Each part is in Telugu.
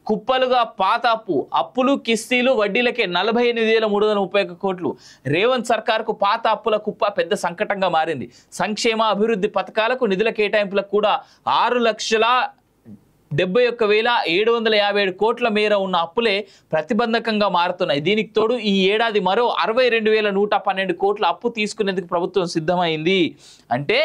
కుప్పలుగా పాత అప్పులు కిస్తీలు వడ్డీలకే 48,331 కోట్లు. రేవంత్ సర్కార్కు పాత అప్పుల కుప్ప పెద్ద సంకటంగా మారింది. సంక్షేమ అభివృద్ధి పథకాలకు నిధుల కేటాయింపులకు కూడా 6,71,757 కోట్ల మేర ఉన్న అప్పులే ప్రతిబంధకంగా మారుతున్నాయి. దీనికి తోడు ఈ ఏడాది మరో 62,112 కోట్ల అప్పు తీసుకునేందుకు ప్రభుత్వం సిద్ధమైంది. అంటే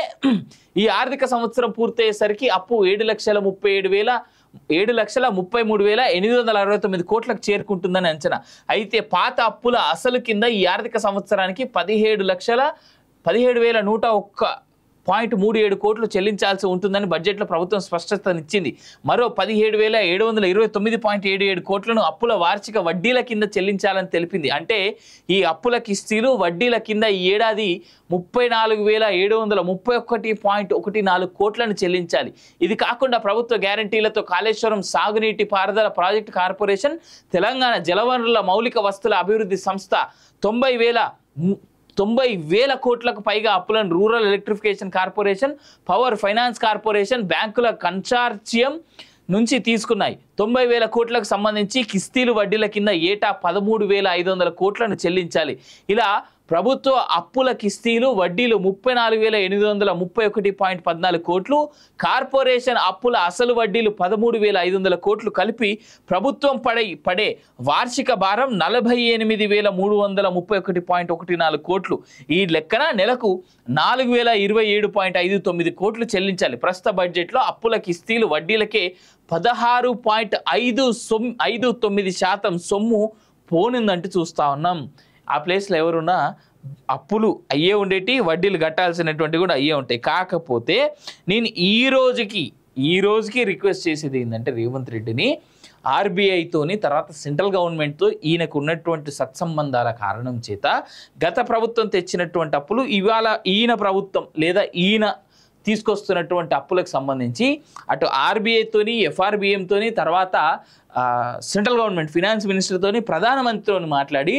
ఈ ఆర్థిక సంవత్సరం పూర్తయ్యేసరికి అప్పు 7,33,869 కోట్లకు చేరుకుంటుందని అంచనా. అయితే పాత అప్పుల అసలు కింద ఈ ఆర్థిక సంవత్సరానికి 17,101.37 కోట్లు చెల్లించాల్సి ఉంటుందని బడ్జెట్లో ప్రభుత్వం స్పష్టతనిచ్చింది. మరో 17,729.77 కోట్లను అప్పుల వార్షిక వడ్డీల కింద చెల్లించాలని తెలిపింది. అంటే ఈ అప్పుల కిస్తీలు వడ్డీల కింద ఈ ఏడాది 34,731.14 కోట్లను చెల్లించాలి. ఇది కాకుండా ప్రభుత్వ గ్యారంటీలతో కాళేశ్వరం సాగునీటి పారుదల ప్రాజెక్టు కార్పొరేషన్, తెలంగాణ జలవనరుల మౌలిక వస్తువుల అభివృద్ధి సంస్థ 90,000 కోట్లకు పైగా అప్పులను rural electrification corporation, power finance corporation, బ్యాంకుల కన్సార్షియం నుంచి తీసుకున్నాయి. 90,000 కోట్లకు సంబంధించి కిస్తీలు వడ్డీల కింద ఏటా 13,500 కోట్లను చెల్లించాలి. ఇలా ప్రభుత్వ అప్పుల కిస్తీలు వడ్డీలు 34,831.14 కోట్లు, కార్పొరేషన్ అప్పుల అసలు వడ్డీలు 13,500 కోట్లు కలిపి ప్రభుత్వం పడే వార్షిక భారం 48,331.14 కోట్లు. ఈ లెక్కన నెలకు 4,027.59 కోట్లు చెల్లించాలి. ప్రస్తుత బడ్జెట్లో అప్పుల కిస్తీలు వడ్డీలకే 16.59% సొమ్ము పోనిందంటూ చూస్తా ఉన్నాం. ఆ ప్లేస్లో ఎవరున్నా అప్పులు అయ్యే ఉండేటి, వడ్డీలు కట్టాల్సినటువంటి కూడా అయ్యే ఉంటాయి. కాకపోతే నేను ఈ రోజుకి రిక్వెస్ట్ చేసేది ఏంటంటే రేవంత్ రెడ్డిని, ఆర్బీఐతోని తర్వాత సెంట్రల్ గవర్నమెంట్తో ఈయనకు ఉన్నటువంటి సత్సంబంధాల కారణం చేత గత ప్రభుత్వం తెచ్చినటువంటి అప్పులు ఇవాళ ఈయన ప్రభుత్వం లేదా ఈయన తీసుకొస్తున్నటువంటి అప్పులకు సంబంధించి అటు ఆర్బీఐతోని, ఎఫ్ఆర్బిఎంతోని, తర్వాత సెంట్రల్ గవర్నమెంట్ ఫినాన్స్ మినిస్టర్తోని, ప్రధానమంత్రితోని మాట్లాడి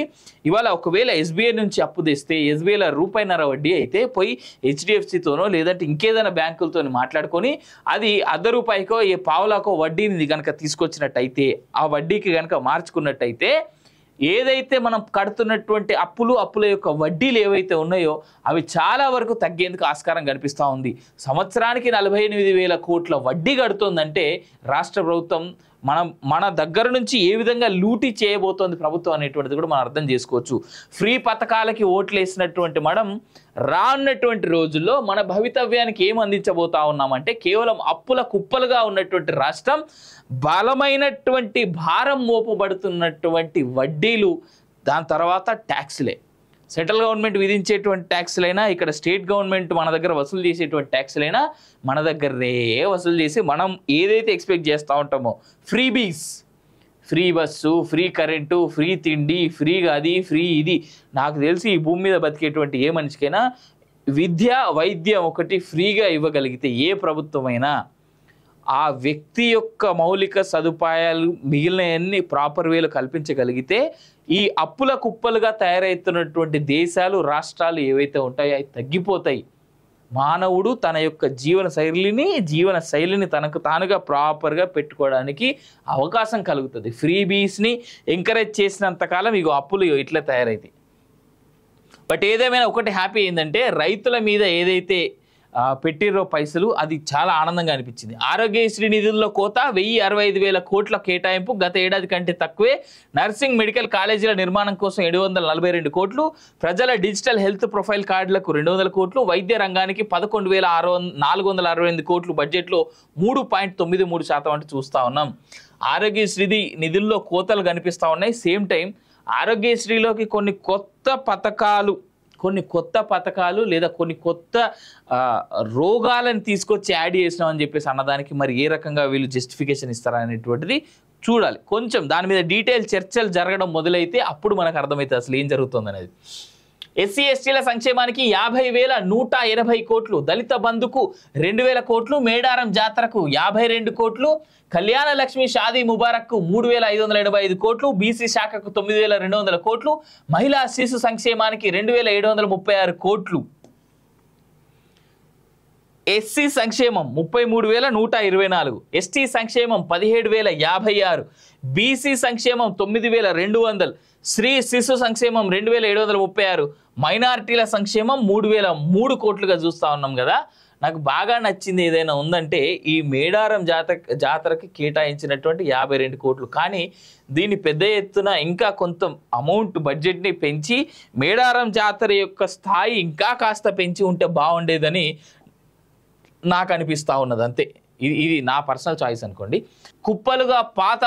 ఇవాళ ఒకవేళ ఎస్బీఐ నుంచి అప్పు తెస్తే ఎస్బీఐలో ₹1.5 వడ్డీ అయితే పోయి హెచ్డిఎఫ్సితోనో లేదంటే ఇంకేదైనా బ్యాంకులతో మాట్లాడుకొని అది ₹1 ఏ పావులాకో వడ్డీని కనుక తీసుకొచ్చినట్టయితే, ఆ వడ్డీకి కనుక మార్చుకున్నట్టయితే ఏదైతే మనం కడుతున్నటువంటి అప్పుల యొక్క వడ్డీలు ఏవైతే ఉన్నాయో అవి చాలా వరకు తగ్గేందుకు ఆస్కారం కనిపిస్తూ ఉంది. సంవత్సరానికి 48,000 కోట్ల వడ్డీ కడుతోందంటే రాష్ట్ర ప్రభుత్వం మన దగ్గర నుంచి ఏ విధంగా లూటీ చేయబోతోంది ప్రభుత్వం అనేటువంటిది కూడా మనం అర్థం చేసుకోవచ్చు. ఫ్రీ పథకాలకి ఓట్లు వేసినటువంటి మనం రానున్నటువంటి రోజుల్లో మన భవితవ్యానికి ఏం అందించబోతా ఉన్నామంటే కేవలం అప్పుల కుప్పలుగా ఉన్నటువంటి రాష్ట్రం, బలమైనటువంటి భారం మోపబడుతున్నటువంటి వడ్డీలు, దాని తర్వాత ట్యాక్స్లే. సెంట్రల్ గవర్నమెంట్ విధించేటువంటి ట్యాక్స్లైనా, ఇక్కడ స్టేట్ గవర్నమెంట్ మన దగ్గర వసూలు చేసేటువంటి ట్యాక్స్లైనా మన దగ్గరే వసూలు చేసి మనం ఏదైతే ఎక్స్పెక్ట్ చేస్తూ ఉంటామో freebies, free bus, free current, free తిండి, ఫ్రీగా అది, ఫ్రీ ఇది, నాకు తెలిసి ఈ భూమి మీద బతికేటువంటి ఏ మనిషికైనా విద్య, వైద్యం ఒకటి ఫ్రీగా ఇవ్వగలిగితే ఏ ప్రభుత్వమైనా ఆ వ్యక్తి యొక్క మౌలిక సదుపాయాలు మిగిలినవన్నీ ప్రాపర్ వేలో కల్పించగలిగితే ఈ అప్పుల కుప్పలుగా తయారవుతున్నటువంటి దేశాలు, రాష్ట్రాలు ఏవైతే ఉంటాయో అవి తగ్గిపోతాయి. మానవుడు తన యొక్క జీవన శైలిని తనకు తానుగా ప్రాపర్గా పెట్టుకోవడానికి అవకాశం కలుగుతుంది. ఫ్రీబీస్ని ఎంకరేజ్ చేసినంతకాలం ఇగో అప్పులు ఇట్లా తయారైతాయి. బట్ ఏదేమైనా ఒకటి హ్యాపీ ఏంటంటే రైతుల మీద ఏదైతే పెట్టిరో పైసలు అది చాలా ఆనందంగా అనిపించింది. ఆరోగ్యశ్రీ నిధుల్లో కోత 1,065,000 కోట్ల కేటాయింపు గత ఏడాది కంటే తక్కువే. నర్సింగ్, మెడికల్ కాలేజీల నిర్మాణం కోసం 742 కోట్లు, ప్రజల డిజిటల్ హెల్త్ ప్రొఫైల్ కార్డులకు 200 కోట్లు, వైద్య రంగానికి 11,468 కోట్లు బడ్జెట్లో 3.93% అంటే చూస్తూ ఉన్నాం. ఆరోగ్యశ్రీ నిధుల్లో కోతలు కనిపిస్తూ ఉన్నాయి. సేమ్ టైం ఆరోగ్యశ్రీలోకి కొన్ని కొత్త పథకాలు లేదా కొన్ని కొత్త రోగాలను తీసుకొచ్చి యాడ్ చేసినామని చెప్పేసి అన్నదానికి మరి ఏ రకంగా వీళ్ళు జస్టిఫికేషన్ ఇస్తారా అనేటువంటిది చూడాలి. కొంచెం దాని మీద డీటెయిల్ చర్చలు జరగడం మొదలైతే అప్పుడు మనకు అర్థమవుతుంది అసలు ఏం జరుగుతుంది అనేది. ఎస్సీ ఎస్టీల సంక్షేమానికి 50,180 కోట్లు, దళిత బంధుకు 2,000 కోట్లు, మేడారం జాతరకు 52 కోట్లు, కళ్యాణ లక్ష్మి షాదీ ముబారక్కు 3,585 కోట్లు, బీసీ శాఖకు 9,200 కోట్లు, మహిళా శిశు సంక్షేమానికి 2,736 కోట్లు. ఎస్సీ సంక్షేమం 33,124, ఎస్టీ సంక్షేమం 17,056, బీసీ సంక్షేమం 9,200, స్త్రీ శిశు సంక్షేమం 2,736, మైనారిటీల సంక్షేమం 3,003 కోట్లుగా చూస్తూ ఉన్నాం కదా. నాకు బాగా నచ్చింది ఏదైనా ఉందంటే ఈ మేడారం జాతరకి కేటాయించినటువంటి 52 కోట్లు. కానీ దీన్ని పెద్ద ఎత్తున ఇంకా కొంత అమౌంట్ బడ్జెట్ని పెంచి మేడారం జాతర యొక్క స్థాయి ఇంకా కాస్త పెంచి ఉంటే బాగుండేదని నాకు అనిపిస్తూ ఉన్నది. అంతే, ఇది నా పర్సనల్ చాయిస్ అనుకోండి. కుప్పలుగా పాత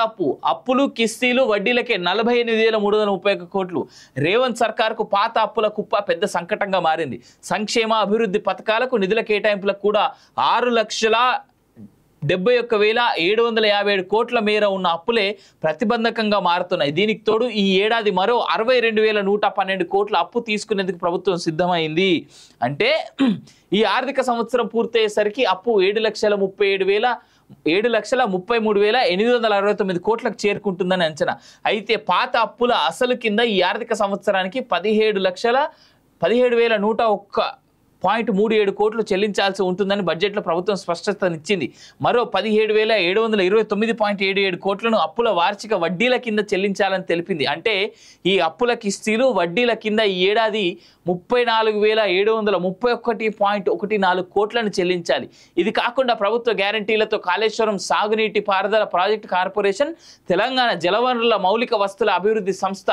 అప్పులు కిస్తీలు వడ్డీలకే 48,331 కోట్లు. రేవంత్ సర్కార్కు పాత అప్పుల కుప్ప పెద్ద సంకటంగా మారింది. సంక్షేమ అభివృద్ధి పథకాలకు నిధుల కేటాయింపులకు కూడా 6,71,757 కోట్ల మేర ఉన్న అప్పులే ప్రతిబంధకంగా మారుతున్నాయి. దీనికి తోడు ఈ ఏడాది మరో 62,112 కోట్ల అప్పు తీసుకునేందుకు ప్రభుత్వం సిద్ధమైంది. అంటే ఈ ఆర్థిక సంవత్సరం పూర్తయ్యేసరికి అప్పు 7,33,869 కోట్లకు చేరుకుంటుందని అంచనా. అయితే పాత అప్పుల అసలు కింద ఈ ఆర్థిక సంవత్సరానికి 17,101.37 కోట్లు చెల్లించాల్సి ఉంటుందని బడ్జెట్లో ప్రభుత్వం స్పష్టతనిచ్చింది. మరో 17,729.77 కోట్లను అప్పుల వార్షిక వడ్డీల కింద చెల్లించాలని తెలిపింది. అంటే ఈ అప్పుల కిస్తీలు వడ్డీల కింద ఈ ఏడాది 34,731.14 కోట్లను చెల్లించాలి. ఇది కాకుండా ప్రభుత్వ గ్యారంటీలతో కాళేశ్వరం సాగునీటి పారుదల ప్రాజెక్టు కార్పొరేషన్, తెలంగాణ జలవనరుల మౌలిక వస్తువుల అభివృద్ధి సంస్థ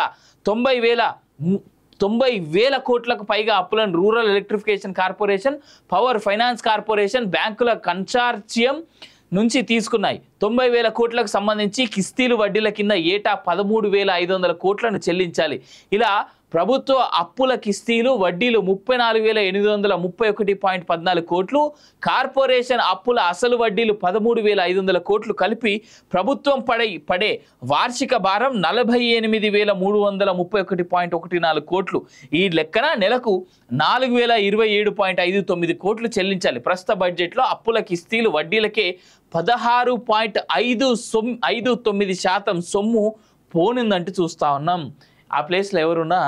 90,000 కోట్లకు పైగా అప్పులను rural electrification corporation, power finance corporation, బ్యాంకుల కన్సార్షియం నుంచి తీసుకున్నాయి. 90,000 కోట్లకు సంబంధించి కిస్తీలు వడ్డీల కింద ఏటా 13,500 కోట్లను చెల్లించాలి. ఇలా ప్రభుత్వ అప్పుల కిస్తీలు వడ్డీలు 34,831.14 కోట్లు, కార్పొరేషన్ అప్పుల అసలు వడ్డీలు 13,500 కోట్లు కలిపి ప్రభుత్వం పడే వార్షిక భారం 48,331.14 కోట్లు. ఈ లెక్కన నెలకు 4,027.59 కోట్లు చెల్లించాలి. ప్రస్తుత బడ్జెట్లో అప్పుల కిస్తీలు వడ్డీలకే 16.59% సొమ్ము పోనిందంటూ చూస్తూ ఉన్నాం. ఆ ప్లేస్లో ఎవరున్నా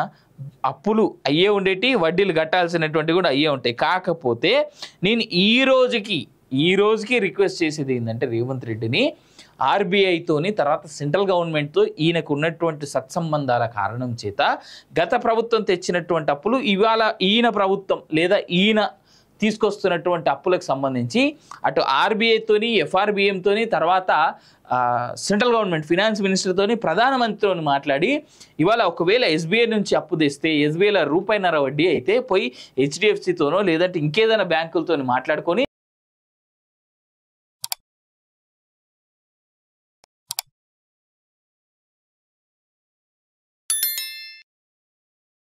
అప్పులు అయ్యే ఉండేటి, వడ్డీలు కట్టాల్సినటువంటి కూడా అయ్యే ఉంటాయి. కాకపోతే నేను ఈ రోజుకి రిక్వెస్ట్ చేసేది ఏంటంటే రేవంత్ రెడ్డిని, ఆర్బీఐతోని తర్వాత సెంట్రల్ గవర్నమెంట్తో ఈయనకు ఉన్నటువంటి సత్సంబంధాల కారణం చేత గత ప్రభుత్వం తెచ్చినటువంటి అప్పులు ఇవాళ ఈయన ప్రభుత్వం లేదా ఈయన తీసుకొస్తున్నటువంటి అప్పులకు సంబంధించి అటు ఆర్బీఐతోని, ఎఫ్ఆర్బిఎంతోని, తర్వాత సెంట్రల్ గవర్నమెంట్ ఫినాన్స్ మినిస్టర్తోని, ప్రధానమంత్రితోని మాట్లాడి ఇవాళ ఒకవేళ ఎస్బీఐ నుంచి అప్పు తెస్తే ఎస్బీఐలో రూపాయిన్నర వడ్డీ అయితే పోయి హెచ్డిఎఫ్సితోనో లేదంటే ఇంకేదైనా బ్యాంకులతో మాట్లాడుకొని